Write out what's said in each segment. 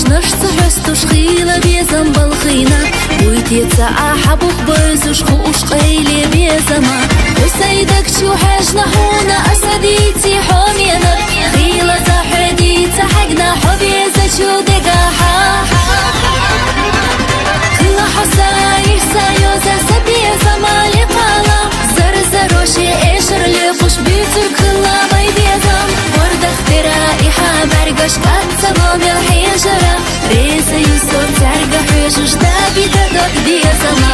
نش صحستوش خيلة بيزم بالخينا ويتيتسا أحبوك بيزوش خوش قيلي بيزما وسيدك شو حاجنا هونا أسديتي حومينا خيلة زحديتي حقنا حبيزة شو دقاحا كل حساير سايوزا سبيزة مالي قالا زرزروشي إيشر لقوش بيتر كلا باي بيزم ورد اخترائي حابرقش كاتسبام الحيجرة ريسا يسور ترقى حيجوش دابي دقاق بيزما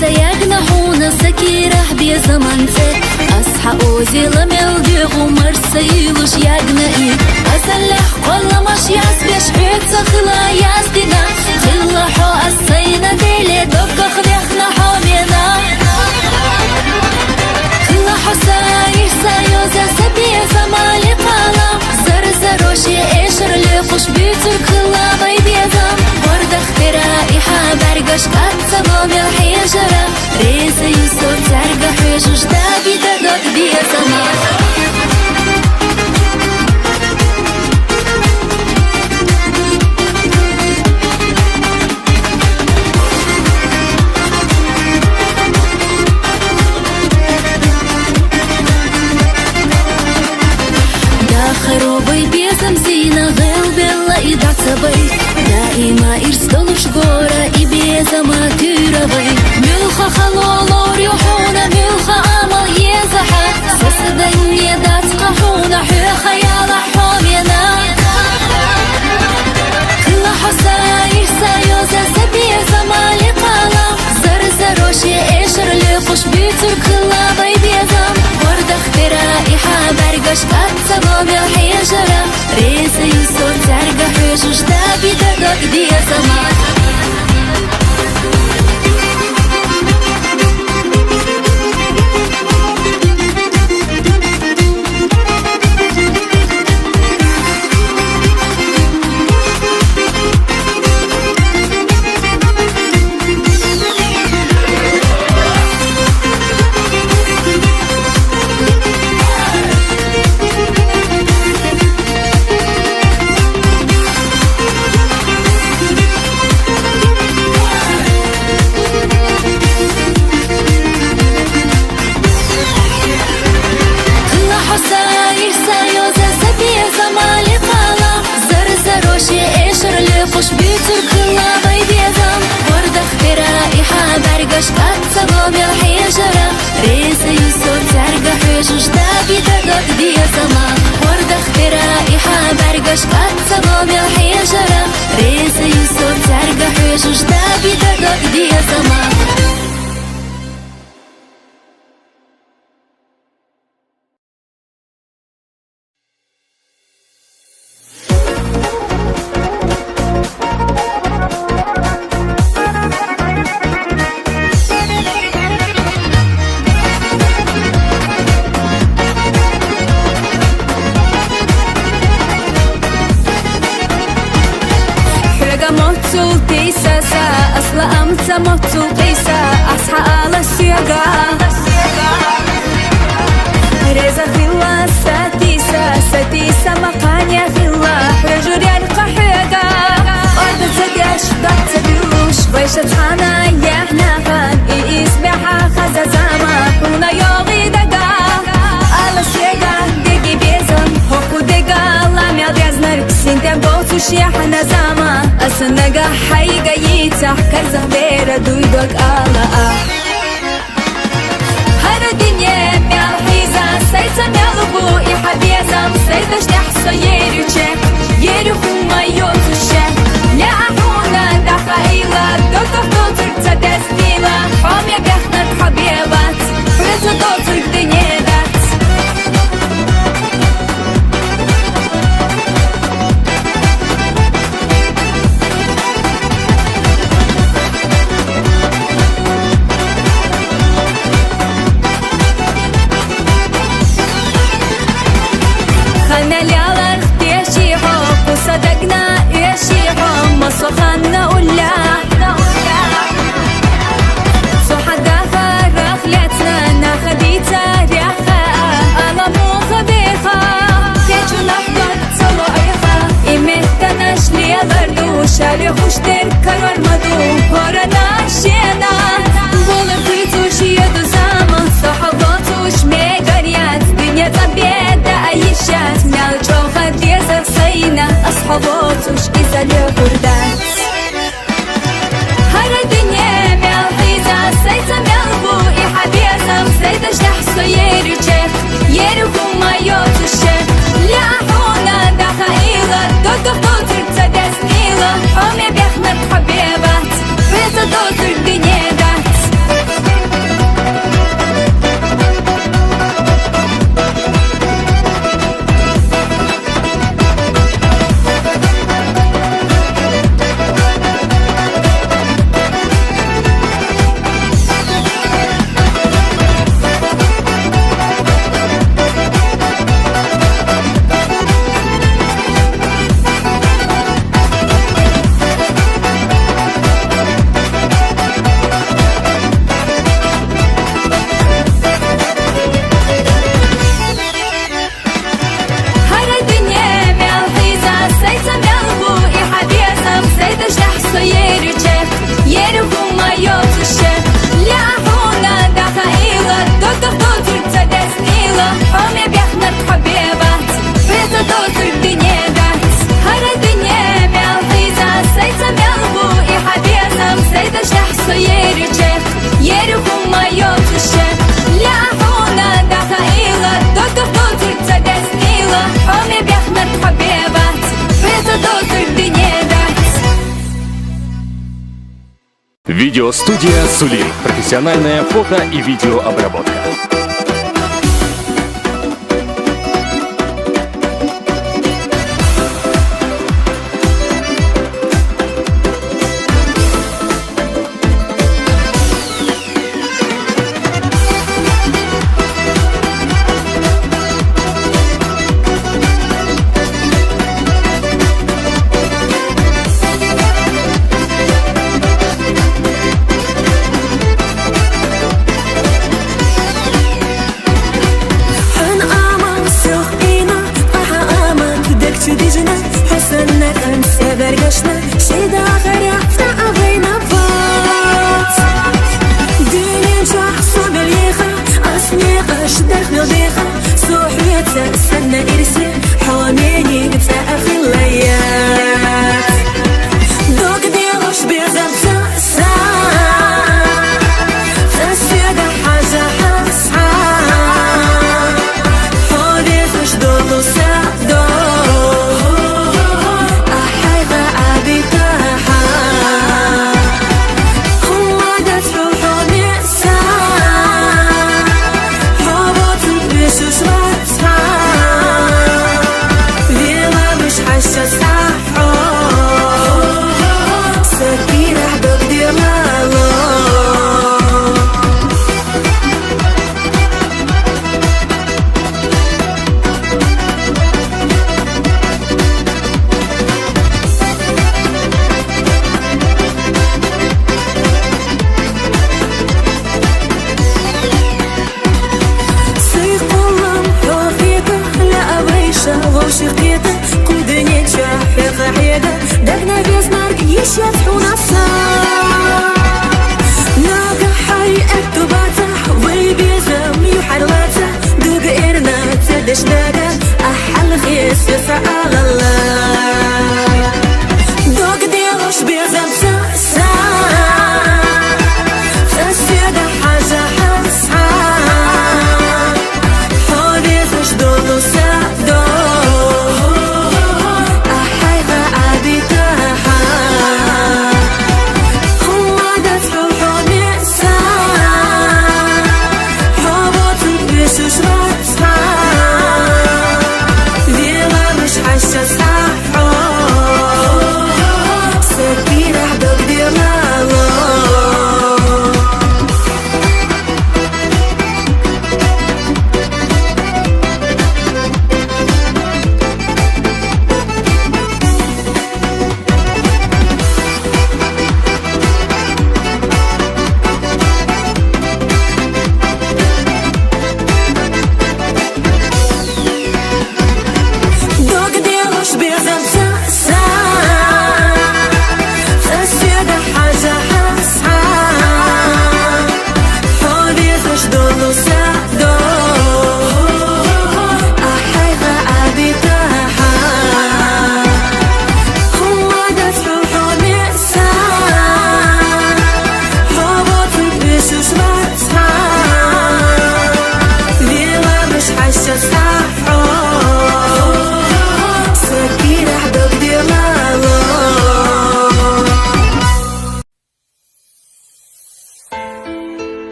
سيقنا حونا سكيرح بيا زمانتي أصحى أوزي لميل ديغو مرسيلوش يقنا إيه أسلح كل مش ياسبيش حيتسا خلا ياسدنا خلا حو أسينا ديلي دبقى خليخنا حومينا خلا حساير سايوزا سبيا زمالي قالا زرزروشي إيشر ليخوش بيتر خلا باي بيزام ورد اخترائي حابرقش كاتسبام الحيجرة ريسا يسور ترقى حيجوش دابي دقاق بيزما خروبي بيزم زينة غير بالله إيدع سبي دائما إرسلوش غورة إبيزما تيربي ملخا خلولور يحونا ملخا عمل يزحا سسدن يدات قحونا حي خيال حومينا كل حساير سايوزا سبيزما لقالا زرزروشي إيشر لقوش بيتر كلا باي بيزم ورد اخترائي حابرقش كاتسبام الحيجرة ريسا يسور ترقى حيجوش دابي دقاق بيزما خوش بيتر كلا باي بيزم ورد اخترائي حابرقش كاتسبام الحيجرة ريسا يسور ترقى حيجوش دابي دقاق بيزما ورد اخترائي حابرقش كاتسبام الحيجرة ريسا يسور ترقى حيجوش دابي دقاق بيزما أصلا أمتا موتو قيسا أصحى على السياقة ريزا خلا ساتيسا مقانيا خلا رجوريان قحيقا أرض تقاش ضغط بيوش ويشة حانا يحنا خان إسبحا خزا زاما هنا يوغي دقا على السياقة دقي بيزم هوكو دقا لام يالديزنر سنتين بوتوش يحنا زاما أسنقا حيقا يتح كرزه بيرا دويدوك آلا هر الدنيا ميال حيزا سيتا ميالبو إحبيزم سيدش نحسو يريوشك يريوخو ما يوتوشك لا أحونا دخايلا دوتوخ دوتر تدستيلا حومي بيخنر حبيبات فرزا دوتر دنيا دات Видеостудия «Сулин». Профессиональная фото- и видеообработка.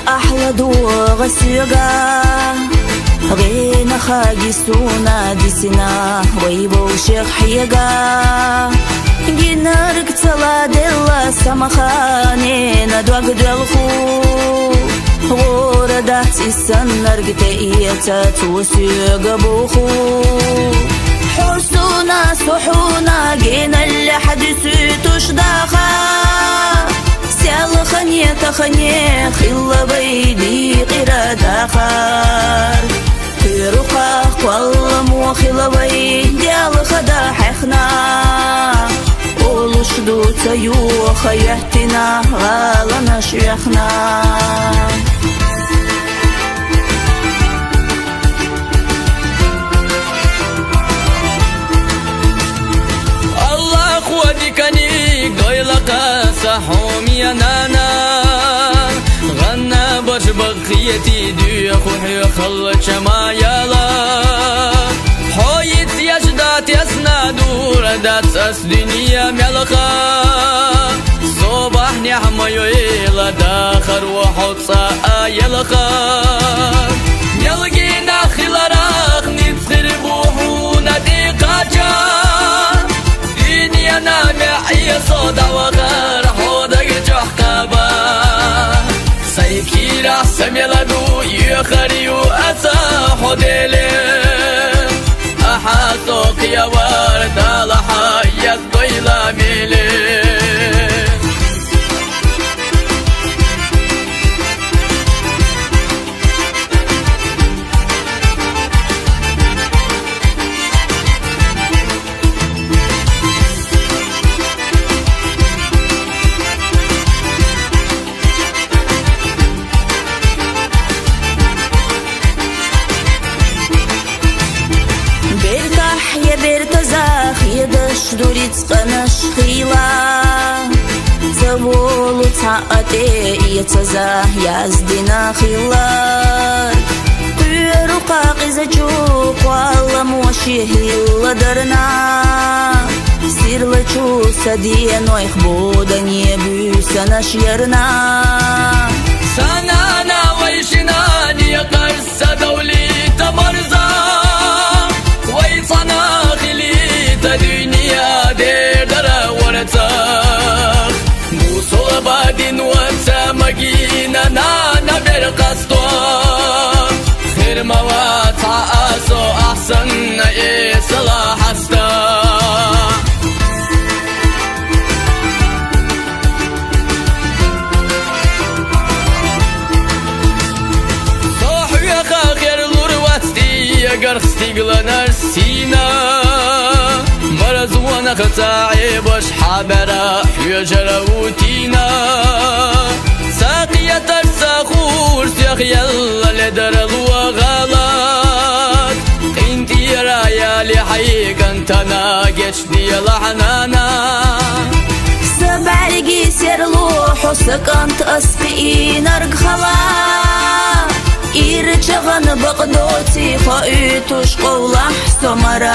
أحلى دوغ السيقا غينا خاقسونا ديسنا ويبو شيخ حيقا جينا ركتلا ديلا سمخاني ندوق دلخو وردات السنر قتئية توسيق بوخو حسونا صحونا جينا اللي حدثي تشداخا سيال خنيه تخنيه خلا بيدي قرا داخر في رقاق والله مو خلا بيدي الخدا حخنا قولش دو تيو خيحتنا غالنا شيخنا يتي دي خوحي خلت شمايلا حويت يجدات يسنادور دات أس دنيا ملخا صباح نعمة يويلا داخر وحوت ساء يلخا يلقينا خلاراخ نتخر بوحونا دي قاجان دنيا نامعي صودا وغار حودك جحقابا سيكيرا سميلادو يخريو أسا حوديلي أحاسوك يا ورد لحايا الضيلا ميلي دوريت قناش خيلا تبولو تعاتي يتزاه يازدنا خيلا قيرو قاقزة جوك والله موشيه لدرنا سير لچو سدينو يخبودن يبوسنا شيرنا سنانا ويشناني قرصة دولي تمرزا ويصنا خلي دنيا دير درا ورتاخ موصول بعدين وانسى مجينا نانا بالقصدوار خير موات عاسو أحسن إيه صلاح استا صاحو يا خاخر لورواتي يا قرختي قلنا السينا مرزوانا خطاعي بش حابرا يجروتينا ساقية ترسخور سيخ يلا لدر الوغالات انتي رايا لحيك انتنا جشدي لحنانا سبعرقي سيرلوح وسكنت أسقي نرق خلا إيرجغن بقدوتي خايتوش قولح سمرا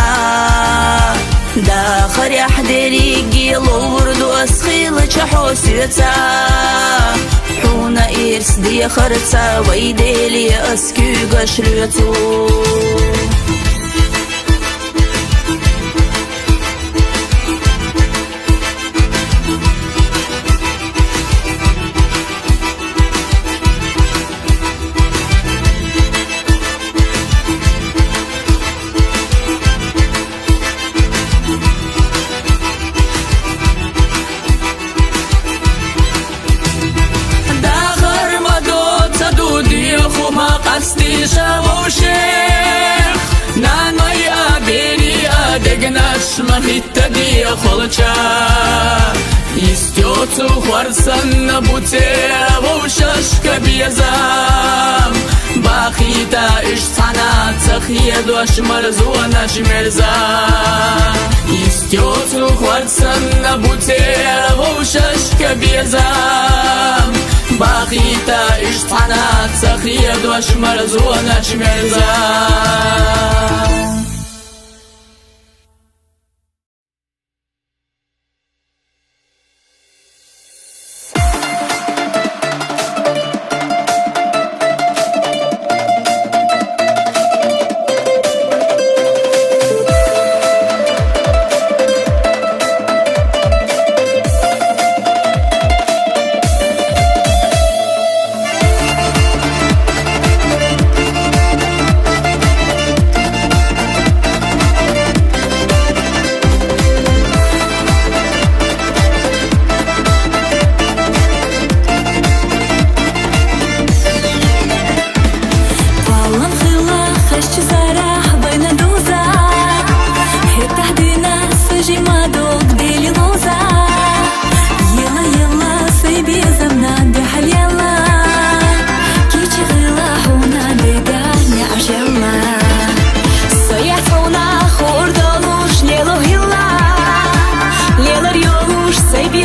داخر يحدري قيلو وردو أسخيل چحوسيتا حونا إرس دي خرطا ويديلي أسكي قشريتو قصدي شوشيخ نانوي أبيري أدقناش مخيت دي خلچا يستيوتو خورسن بوتير وششك بيزام باخيتا إش صنع تخيد وش مرزونش مرزام يستيوتو خورسن بوتير وششك بيزام باقيتا اشتعنات سخيد واشمر زونش مرزا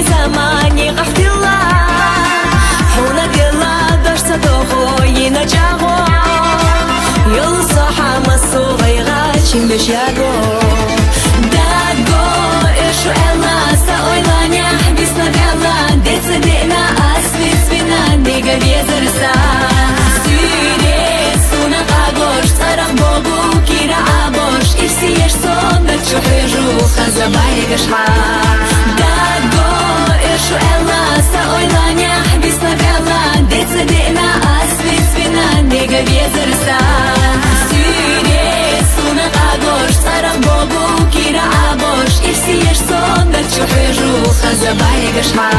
замане قحط الله حونا قلا درس دوخو ينجا يلا صحا مصوغيغا چين بش ياغو داغو إشو إلا سأويلانيا حبيسنا غالا ديت صدقنا أسفي سفينا نيغا بيزرسا سيري سونا قاغوش طرق بوغو كيرا عابوش إرسي يشتون دكشو حيجو خزا بايغا شحا داغو إشو إلا سأويلانيا حبيسنا غالا ديت صدقنا أسفي سفينا نيغا بيزرسا سيري سونا قاغوش طرق بوغو كيرا عابوش إرسي يشتون دكشو حيجو خزا بايغا شحا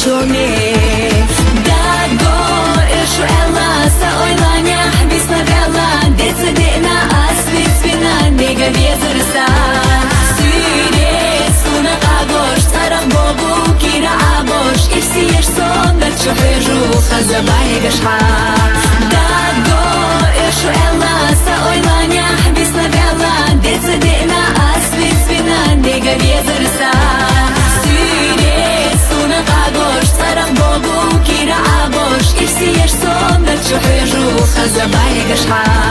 جومي داغو إشو إلا سأويلانيا حبيسنا غالا ديت صدقنا أسفي سفينا نيغا بيزرسا سيري سونا قاغوش طرق بوغو كيرا عابوش إرسي يشتون دكشو حيجو خزا بايغا شحا داغو إشو إلا سأويلانيا حبيسنا غالا ديت صدقنا أسفي سفينا نيغا بيزرسا قاغوش طرق بوغو كيرا عابوش إرسي يشتون دكشو حيجو خزا بايغا شحا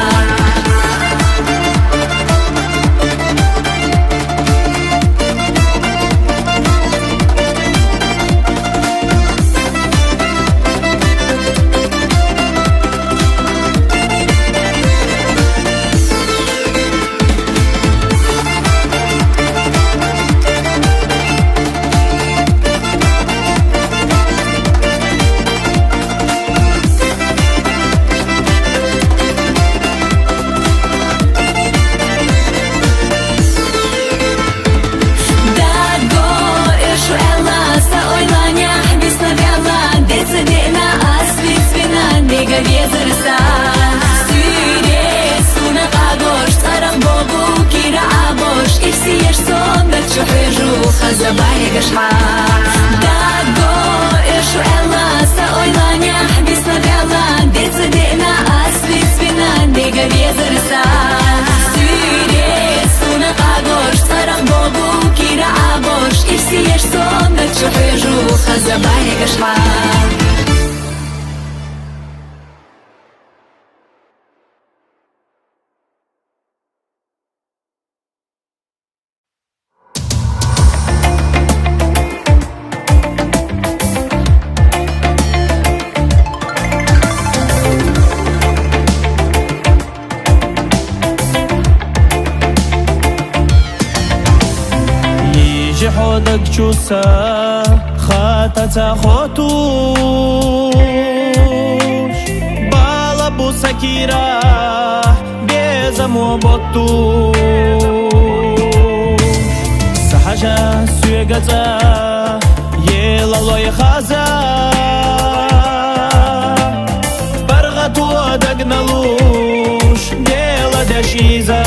خزا بايغا شحا داغو إشو إلا سأويلانيا حبيسنا غالا ديت صدقنا أسفي سفينا نيغا بيزرسا سيري سونا قاغوش طرق بوغو كيرا عابوش إرسي يشتون دكشو حيجو خزا بايغا شحا حودك جوسا خاتتا خوتوش بالا بوسا كيرا بيزمو بوتوش سحجا سويغتا يلا لوي خازا برغتو دقنالوش ديلا دشيزا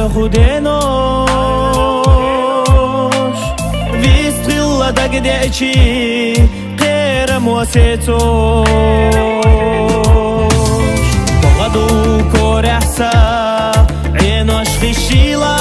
خودنوش ویستخیل دگده چی قیرم واسیتوش بغدو کور احسا عینوش خیشیلا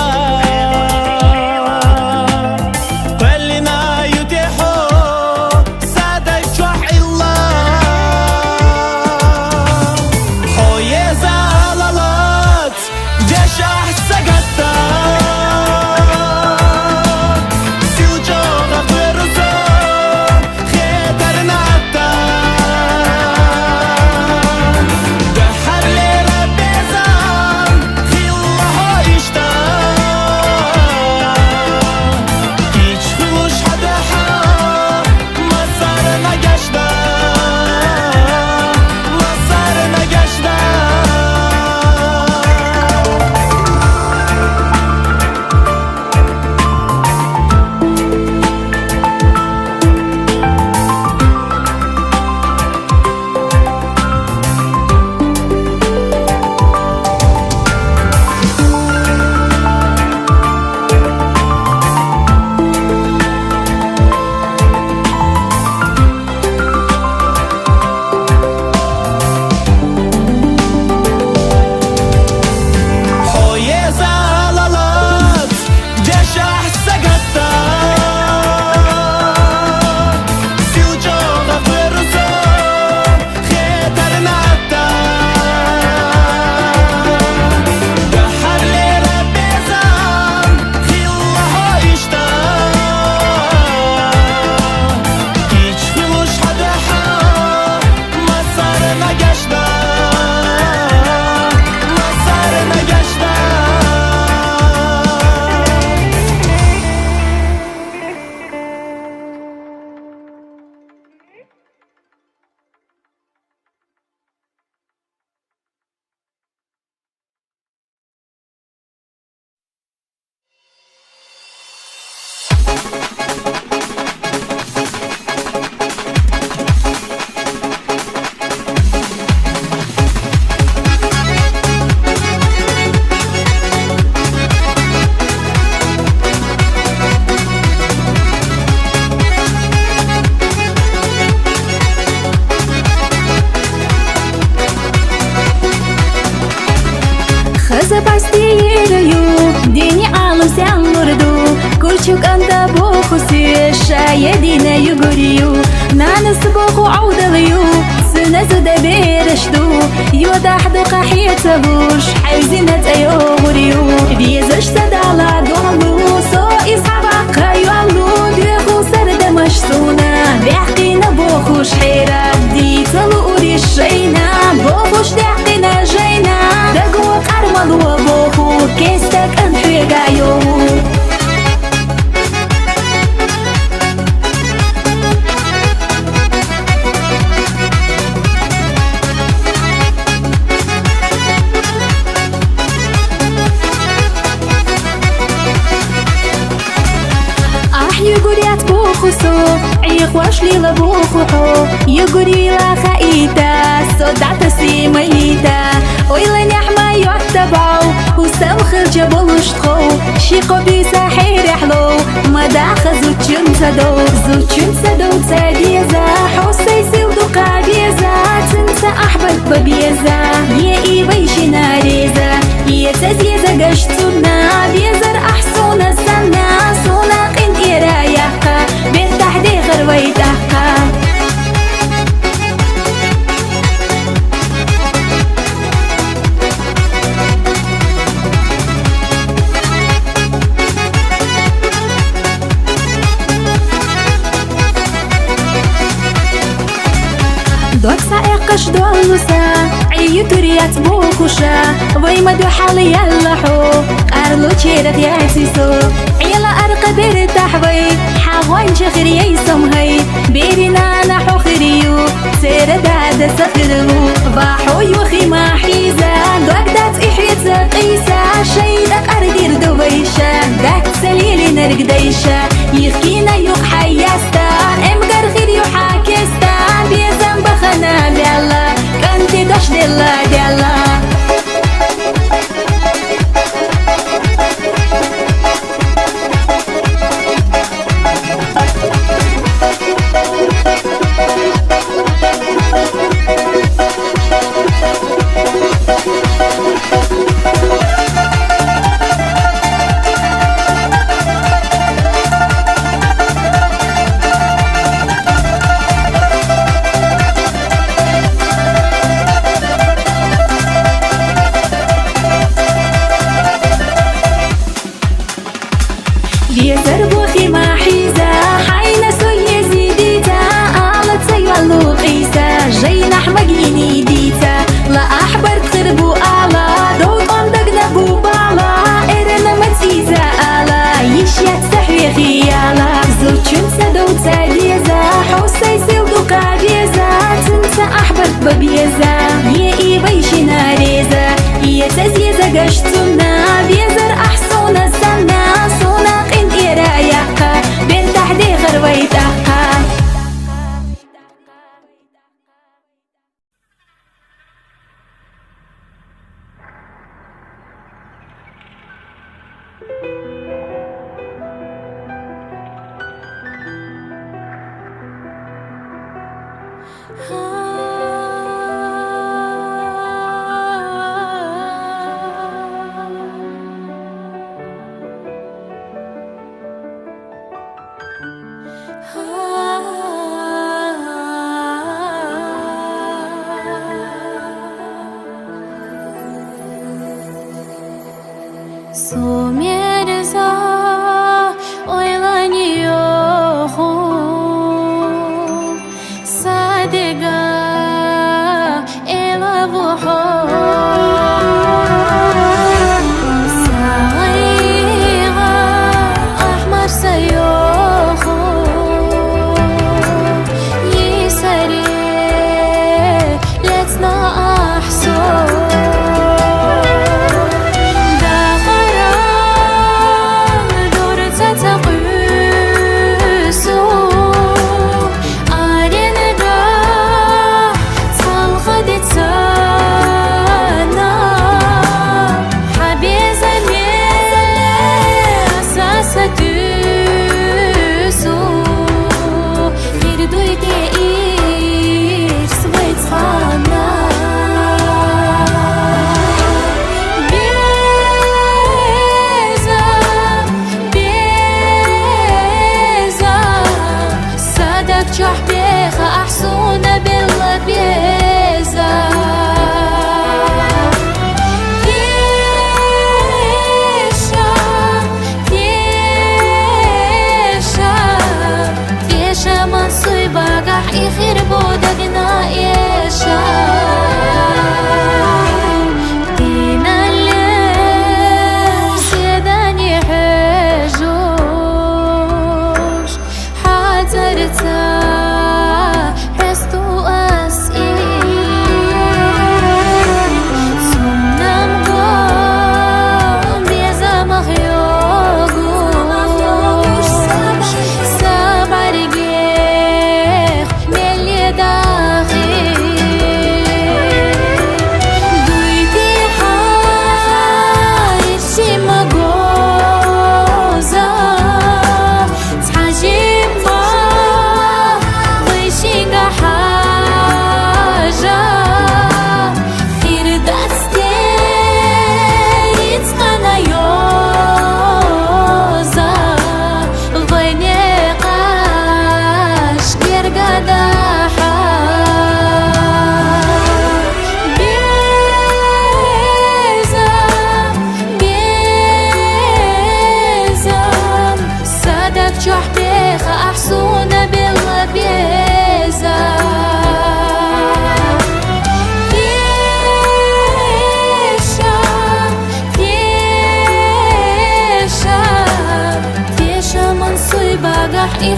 Anda boku siyesha yedine yuguriyu Nanas boku عودليو سنة زودة بيرشدو يودا حدقة حيتبوش حيزينة ايوغريو بيزش تدالا دولو سو إصحابا قايوالو بيخو سرد مشسونا بيحقينا بوخوش حيرا دي تلوري الشينا بوخوش دحقينا جينا دقو قرمالو بوخو كيستك انحيقايو يقوليات بوخسو عيق واشلي لبوخو يقولي لا خايتا صدعت سيميتا ويلا نحما يعتبعو وسوخر جبلوش تخو شيقو بيساحير حلو مداخ زوتشن سدو تساديزا حوسي سيودو قابيزا تنسى أحبك ببيزا يا إيبايشي ناريزا يا تزيزا قشتونا بيزر أحسونا سنا سونا قين إرايحكا بيتحدي غرويتحكا دوك سائقش دولوسا عيوتو ريات بوكوشا ويمدو حالي يلحو قارلو تشيرت ياسيسو عيلا أرقى بير تحوي حاوان شخري يسمهي بيرنا نحو خريو سير داد سفرو باحو يوخي ما حيزا دوك دات إحيت قيسا شيدك أردير دوبيشا داك سليلي نرقديشا يخكينا يوق حياستا امقر خيريو حاكستا بيزن بخنا بيلا كنتي دوش ديلا قشتنا بيزر أحسون السنة صناق إرايقا بين تحدي غرويتها Somerza oylanıyor Sadega elavuho Sağa ahmar sayuho Yisari let's not ahso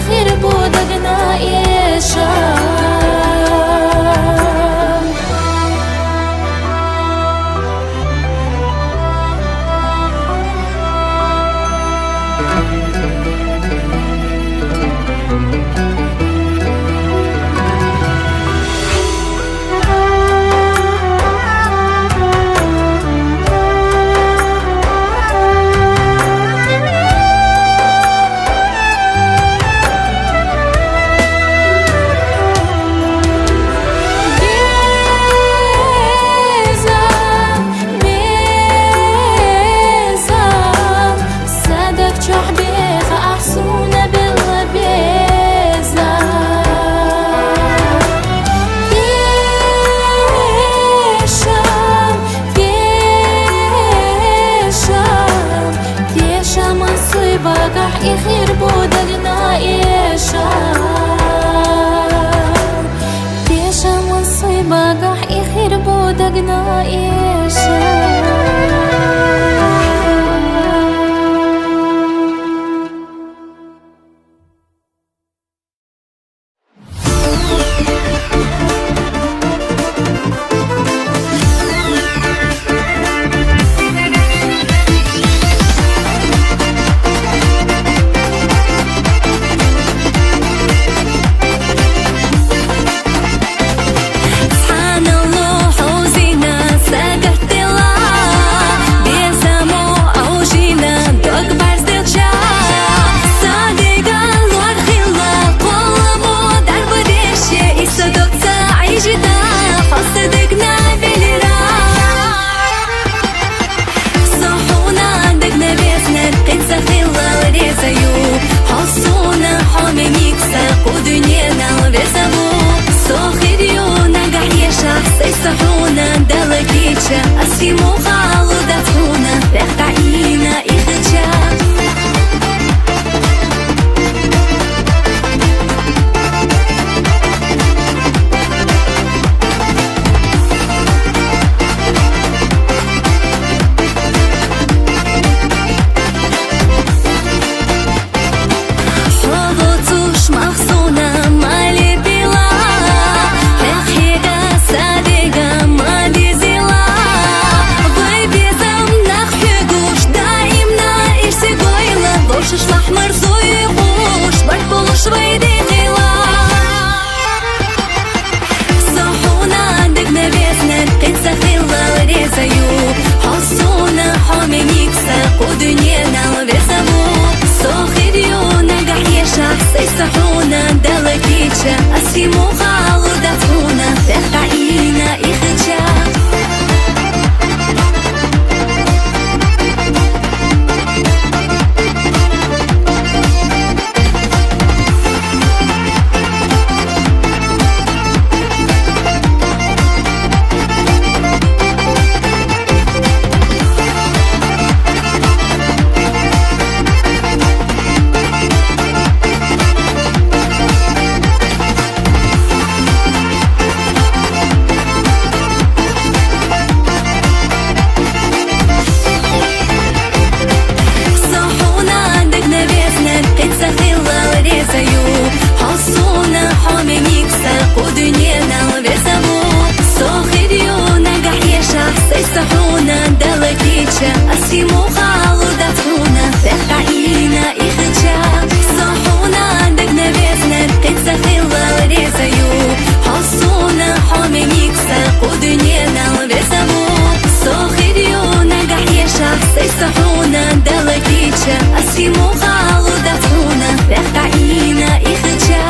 يخربوا دقنا يشام يخربوا دقنا يشام تيشا مصيبة قح يخربوا دقنا يشام кича, асиму халу датхуна, рехтаина и хича. صحونا دلكيتشا أسيمو خالو داتونا تختعينا إخجا أسيمو خالو داتونا تختعينا إخجا صحونا عندك نبيزنا قد سخيلا وريزايو حصونا حومي ميكسا ودنيانا وبيزامو صخيريو نجح يشح سيصحونا دلكيتشا أسيمو خالو داتونا تختعينا إخجا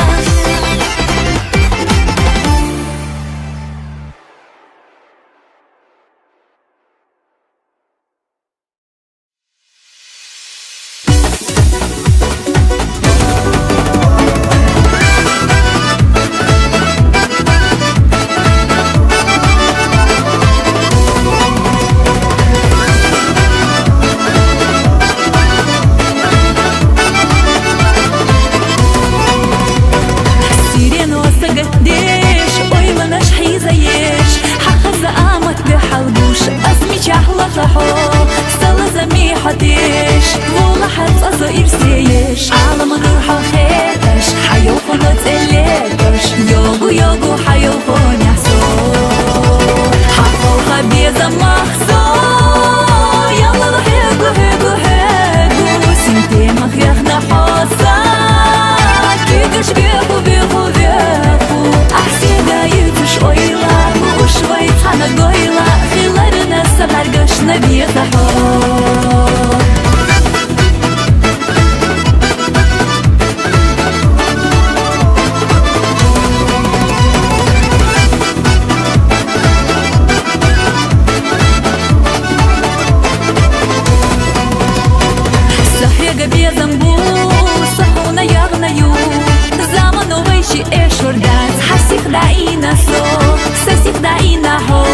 Сосих да и на хо,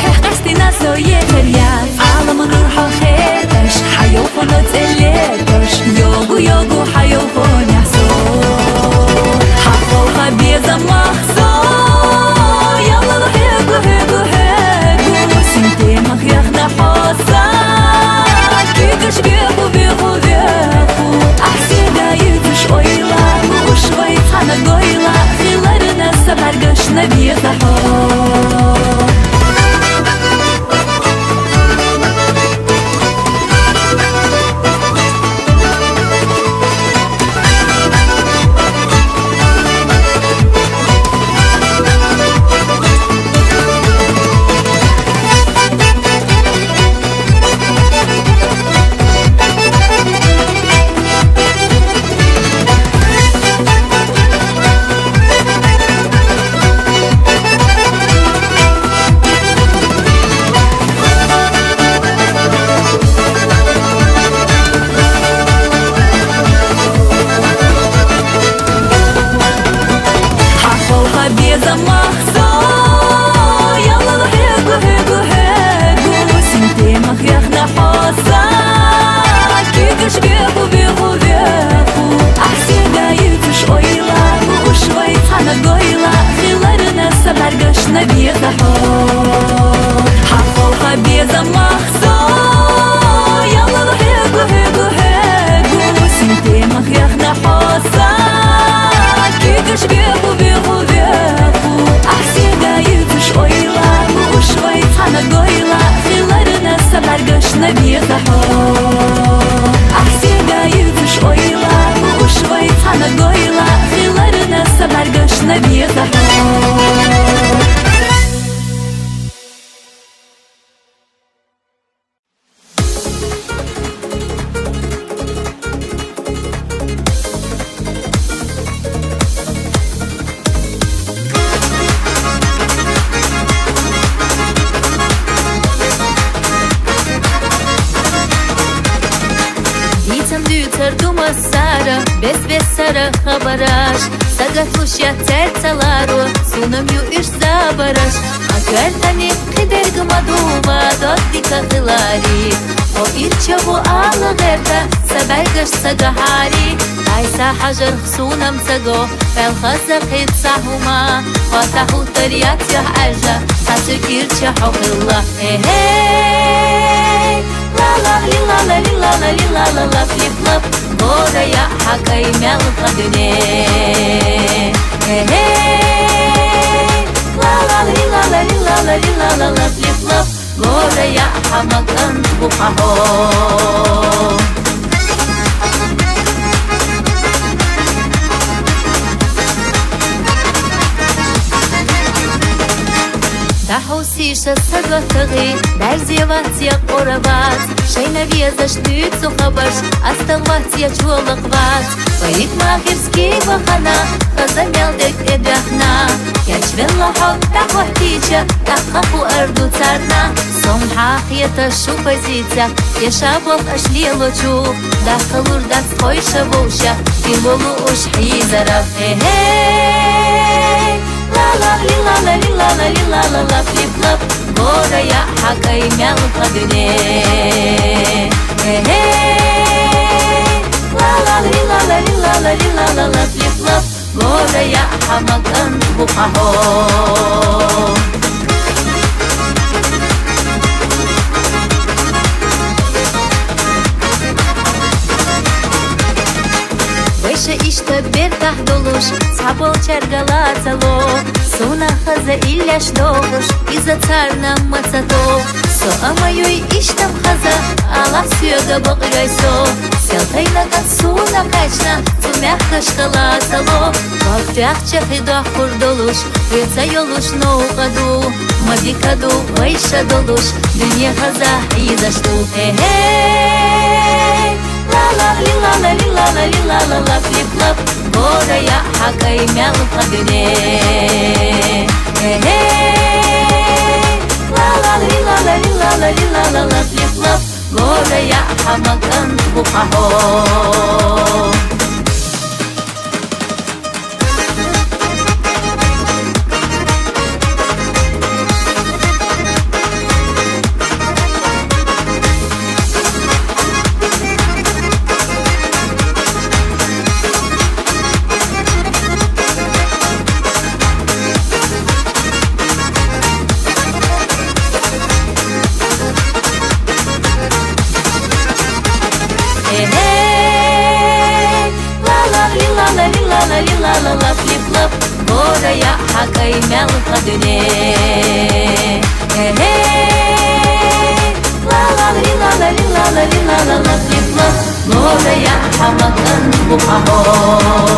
хех кастина со ехер я, алама нур хо хе. başına bir daha Ahsiga yüzüş oyla Uşvay tana goyla Hılarına sabar başına bir daha Дума сара, без сара хабараш Сагатлуш я терцалару, сунам ю иш забараш Агартани хидер гмадува, доддика хилари О ирчаву ала герда, сабайгаш сагахари Айса хажар хсунам цаго, фел хазахид сахума Хатаху тарият ях ажа, хасыр ирчаху хилла Hey, la la li la la li la la li la la la flip flop Gora ya hakay mel kadune Hey, la la li la la li la la li la la la flip flop Gora ya hamakan bukaho Дахусиша сагатыгы, дәрзеват я қорават Шайна везаш түйцу хабаш, астығват я чуалықват Парик махирский вахана, хазамелдек эдрахна Ячвелла хот тахвахтича, тахаху арду царна Сомхах ета шу позиция, ешабов ашлилочу Дахалур дац койша волша, пилолу уж хизарав Hey, la la li la la li la la li la la la flip flop Gora ya hakay mel kadune Hey, la la li la la li la la li la la la flip flop Gora ya hamakan bukaho İşte bir tahdoluş, sabol çergala calo Sona haza illaş doğuş, iza carna macato So amayuy iştem haza, ala süyaga bakıray so Селтайна суна качна, цумях кашкала цало Вахтях чахидах курдолуш, веца йолуш ноугаду Мадикаду вайша долуш, дунья хаза изашту Hey, la la li la la li la la li la la la flip flop Gora ya hakay mel kadune Hey, la la li la la li la la li la la la flip flop Gora ya hamakan bukaho La la flip flop, gora ya hakay mel kadune Hey, la la li la la li la la li la la la flip flop Gora ya hamakan bukaho